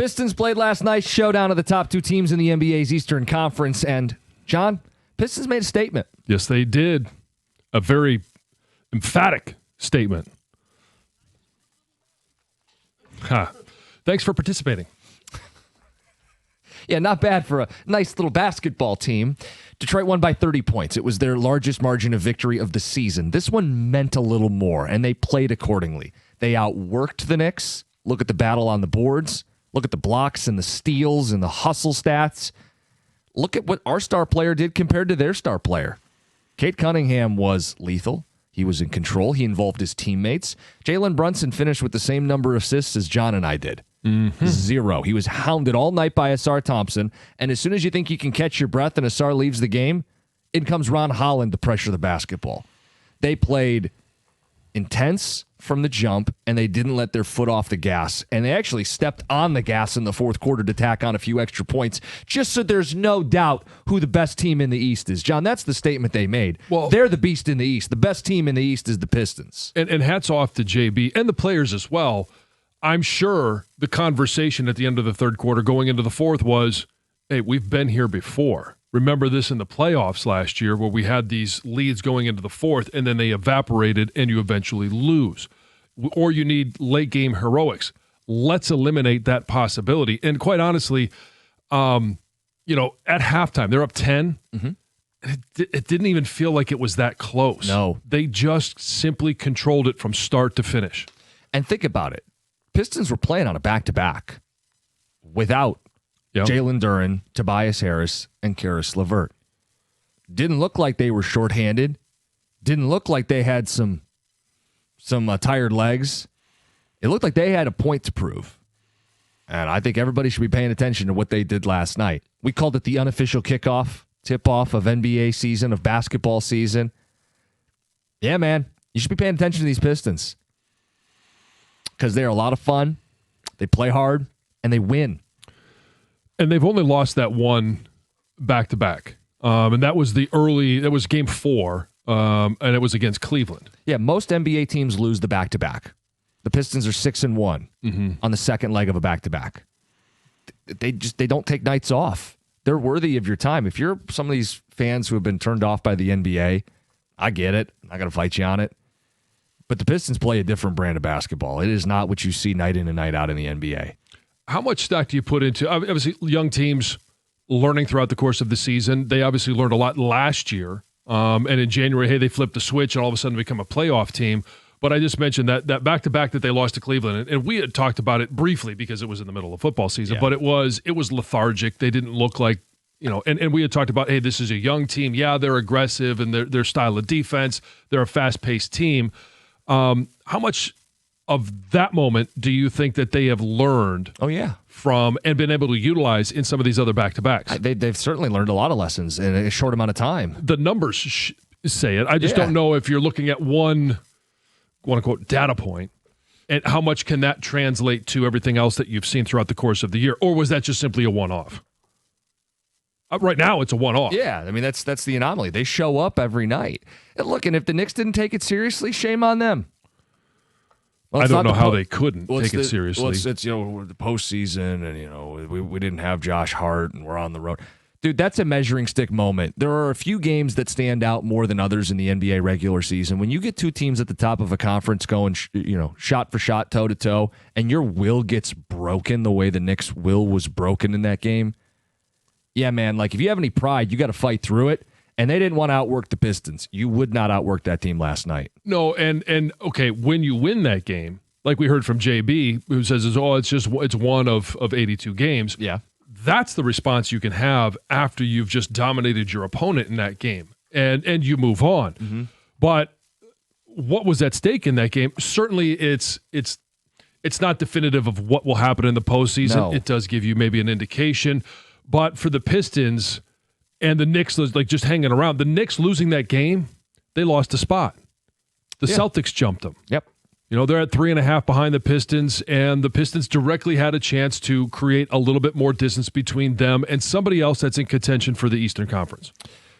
Pistons played last night, showdown of the top two teams in the NBA's Eastern Conference. And, John, Pistons made a statement. Yes, they did. A very emphatic statement. Thanks for participating. Yeah, not bad for a nice little basketball team. Detroit won by 30 points. It was their largest margin of victory of the season. This one meant a little more, and they played accordingly. They outworked the Knicks. Look at the battle on the boards. Look at the blocks and the steals and the hustle stats. Look at what our star player did compared to their star player. Cade Cunningham was lethal. He was in control. He involved his teammates. Jalen Brunson finished with the same number of assists as John and I did. 0. He was hounded all night by Asar Thompson, and as soon as you think you can catch your breath and Asar leaves the game, in comes Ron Holland to pressure the basketball. They played intense from the jump, and they didn't let their foot off the gas, and they actually stepped on the gas in the fourth quarter to tack on a few extra points, just so there's no doubt who the best team in the East is. John, that's the statement they made. Well, they're the beast in the East. The best team in the East is the Pistons. And hats off to JB and the players as well. I'm sure the conversation at the end of the third quarter going into the fourth was, hey, we've been here before. Remember this in the playoffs last year where we had these leads going into the fourth and then they evaporated and you eventually lose. Or you need late game heroics. Let's eliminate that possibility. And quite honestly, at halftime, they're up 10. Mm-hmm. It didn't even feel like it was that close. No. They just simply controlled it from start to finish. And think about it. Pistons were playing on a back-to-back without Jalen Duren, Tobias Harris, and Karis LeVert. Didn't look like they were shorthanded. Didn't look like they had some tired legs. It looked like they had a point to prove. And I think everybody should be paying attention to what they did last night. We called it the unofficial kickoff, tip-off of NBA season, of basketball season. Yeah, man, you should be paying attention to these Pistons. Because they're a lot of fun, they play hard, and they win. And they've only lost that one back-to-back. And that was game 4, and it was against Cleveland. Yeah, most NBA teams lose the back-to-back. The Pistons are 6-1 on the second leg of a back-to-back. They don't take nights off. They're worthy of your time. If you're some of these fans who have been turned off by the NBA, I get it. I'm not going to fight you on it. But the Pistons play a different brand of basketball. It is not what you see night in and night out in the NBA. How much stock do you put into, obviously, young teams learning throughout the course of the season? They obviously learned a lot last year. And in January, hey, they flipped the switch and all of a sudden become a playoff team. But I just mentioned that back-to-back that they lost to Cleveland, and we had talked about it briefly because it was in the middle of football season, but it was lethargic. They didn't look like, and we had talked about, hey, this is a young team. Yeah, they're aggressive and their style of defense. They're a fast-paced team. How much of that moment do you think that they have learned from and been able to utilize in some of these other back-to-backs? They've certainly learned a lot of lessons in a short amount of time. The numbers say it. I just don't know if you're looking at one, quote-unquote, data point, and how much can that translate to everything else that you've seen throughout the course of the year, or was that just simply a one-off? Right now, it's a one-off. Yeah, I mean, that's the anomaly. They show up every night. And look, and if the Knicks didn't take it seriously, shame on them. Well, I don't know how they couldn't take it seriously. Well, it's the postseason, and we didn't have Josh Hart, and we're on the road. Dude, that's a measuring stick moment. There are a few games that stand out more than others in the NBA regular season. When you get two teams at the top of a conference going, shot for shot, toe to toe, and your will gets broken the way the Knicks' will was broken in that game. Yeah, man, like if you have any pride, you got to fight through it. And they didn't want to outwork the Pistons. You would not outwork that team last night. No, and okay, when you win that game, like we heard from JB, who says, it's one of 82 games. Yeah. That's the response you can have after you've just dominated your opponent in that game. And you move on. Mm-hmm. But what was at stake in that game? Certainly it's not definitive of what will happen in the postseason. No. It does give you maybe an indication. But for the Pistons and the Knicks, like just hanging around, the Knicks losing that game, they lost a spot. The Celtics jumped them. Yep. They're at 3.5 behind the Pistons, and the Pistons directly had a chance to create a little bit more distance between them and somebody else that's in contention for the Eastern Conference.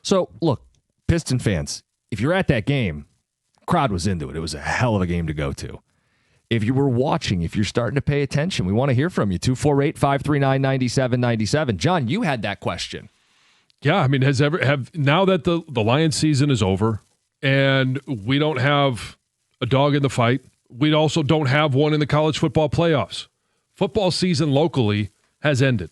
So, look, Piston fans, if you're at that game, crowd was into it. It was a hell of a game to go to. If you were watching, if you're starting to pay attention, we want to hear from you. 248-539-9797. John, you had that question. Yeah, I mean, now that the Lions season is over and we don't have a dog in the fight, we also don't have one in the college football playoffs. Football season locally has ended.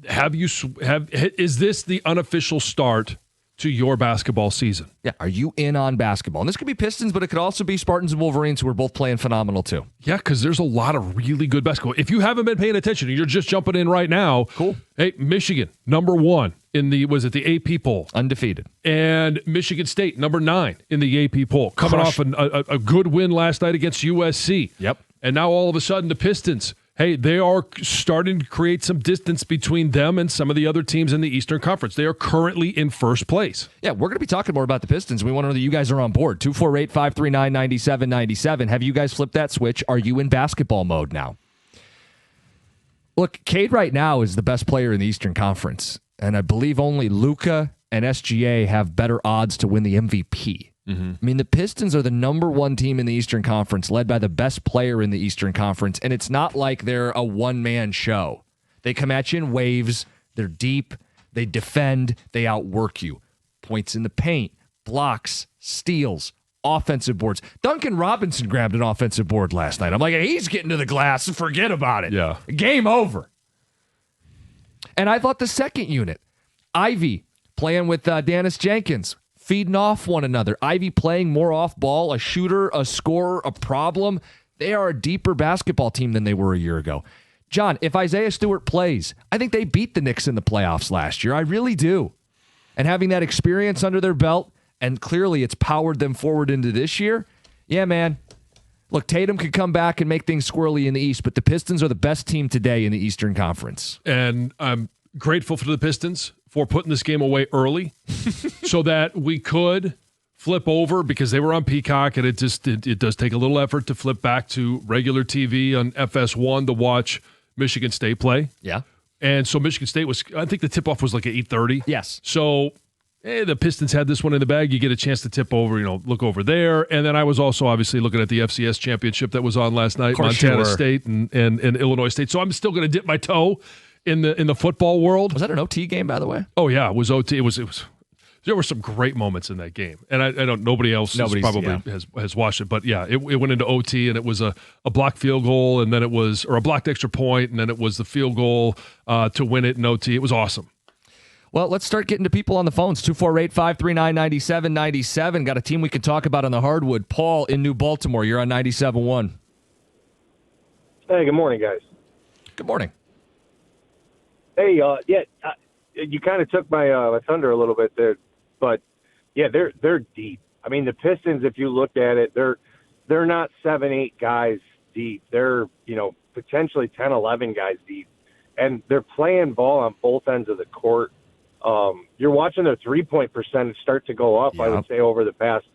Is this the unofficial start to your basketball season? Yeah, are you in on basketball? And this could be Pistons, but it could also be Spartans and Wolverines, who are both playing phenomenal too. Yeah, because there's a lot of really good basketball. If you haven't been paying attention and you're just jumping in right now, cool. Hey, Michigan, number 1 in the AP poll. Undefeated. And Michigan State, number 9 in the AP poll. Coming off a good win last night against USC. Yep. And now all of a sudden the Pistons, hey, they are starting to create some distance between them and some of the other teams in the Eastern Conference. They are currently in first place. Yeah, we're going to be talking more about the Pistons. We want to know that you guys are on board. 248-539-9797. Have you guys flipped that switch? Are you in basketball mode now? Look, Cade right now is the best player in the Eastern Conference, and I believe only Luka and SGA have better odds to win the MVP. Mm-hmm. I mean, the Pistons are the number 1 team in the Eastern Conference, led by the best player in the Eastern Conference, and it's not like they're a one-man show. They come at you in waves, they're deep, they defend, they outwork you. Points in the paint, blocks, steals, offensive boards. Duncan Robinson grabbed an offensive board last night. I'm like, he's getting to the glass, forget about it. Yeah. Game over. And I thought the second unit, Ivy playing with Dennis Jenkins, feeding off one another. Ivy playing more off ball, a shooter, a scorer, a problem. They are a deeper basketball team than they were a year ago. John, if Isaiah Stewart plays, I think they beat the Knicks in the playoffs last year. I really do. And having that experience under their belt, and clearly it's powered them forward into this year, yeah, man. Look, Tatum could come back and make things squirrely in the East, but the Pistons are the best team today in the Eastern Conference. And I'm grateful for the Pistons for putting this game away early so that we could flip over, because they were on Peacock, and it does take a little effort to flip back to regular TV on FS1 to watch Michigan State play. Yeah. And so Michigan State I think the tip-off was like at 8:30. Yes. So the Pistons had this one in the bag. You get a chance to tip over, look over there. And then I was also obviously looking at the FCS championship that was on last night, Montana State and Illinois State. So I'm still going to dip my toe in the football world. Was that an OT game, by the way? Oh yeah, it was OT. It was. There were some great moments in that game, and I don't. Nobody else has watched it, but yeah, it went into OT, and it was a blocked field goal, and then a blocked extra point, and then it was the field goal to win it in OT. It was awesome. Well, let's start getting to people on the phones. 248-539-9797. Got a team we can talk about on the hardwood. Paul in New Baltimore, you're on 97.1. Hey, good morning, guys. Good morning. Hey, you kind of took my thunder a little bit there, but yeah, they're deep. I mean, the Pistons, if you look at it, they're not 7-8 guys deep. They're potentially 10, 11 guys deep, and they're playing ball on both ends of the court. You're watching their 3-point percentage start to go up. Yep. I would say over the past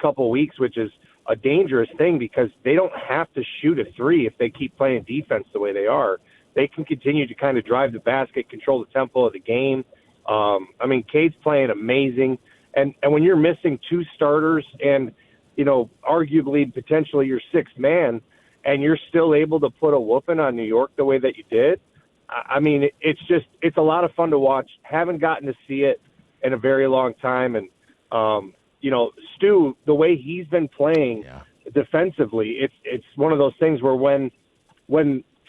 couple of weeks, which is a dangerous thing because they don't have to shoot a three if they keep playing defense the way they are. They can continue to kind of drive the basket, control the tempo of the game. I mean, Cade's playing amazing. And when you're missing 2 starters and, arguably potentially your 6th man, and you're still able to put a whooping on New York the way that you did, I mean, it's a lot of fun to watch. Haven't gotten to see it in a very long time. And, Stu, the way he's been playing defensively, it's one of those things where when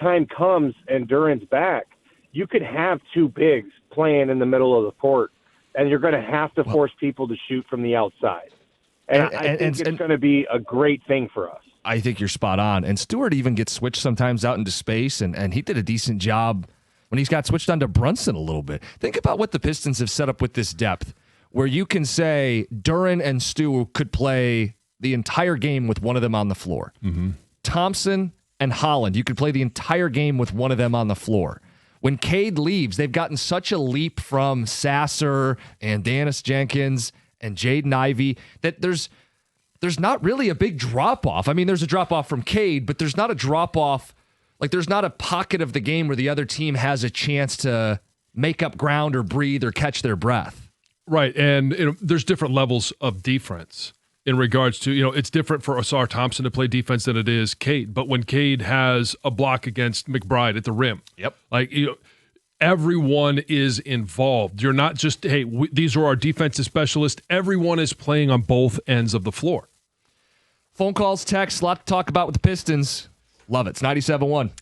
time comes and Duran's back, you could have 2 bigs playing in the middle of the court, and you're going to have to force people to shoot from the outside. And I think it's going to be a great thing for us. I think you're spot on. And Stewart even gets switched sometimes out into space, and he did a decent job when he's got switched onto Brunson a little bit. Think about what the Pistons have set up with this depth, where you can say Duran and Stu could play the entire game with one of them on the floor. Mm-hmm. Thompson and Holland, you could play the entire game with one of them on the floor. When Cade leaves, they've gotten such a leap from Sasser and Dennis Jenkins and Jaden Ivey that there's not really a big drop-off. I mean, there's a drop-off from Cade, but there's not a drop-off. Like, there's not a pocket of the game where the other team has a chance to make up ground or breathe or catch their breath. Right, and there's different levels of defense. in regards to, it's different for Asar Thompson to play defense than it is Cade. But when Cade has a block against McBride at the rim, Yep. Everyone is involved. You're not just, hey, these are our defensive specialists. Everyone is playing on both ends of the floor. Phone calls, texts, a lot to talk about with the Pistons. Love it. It's 97.1.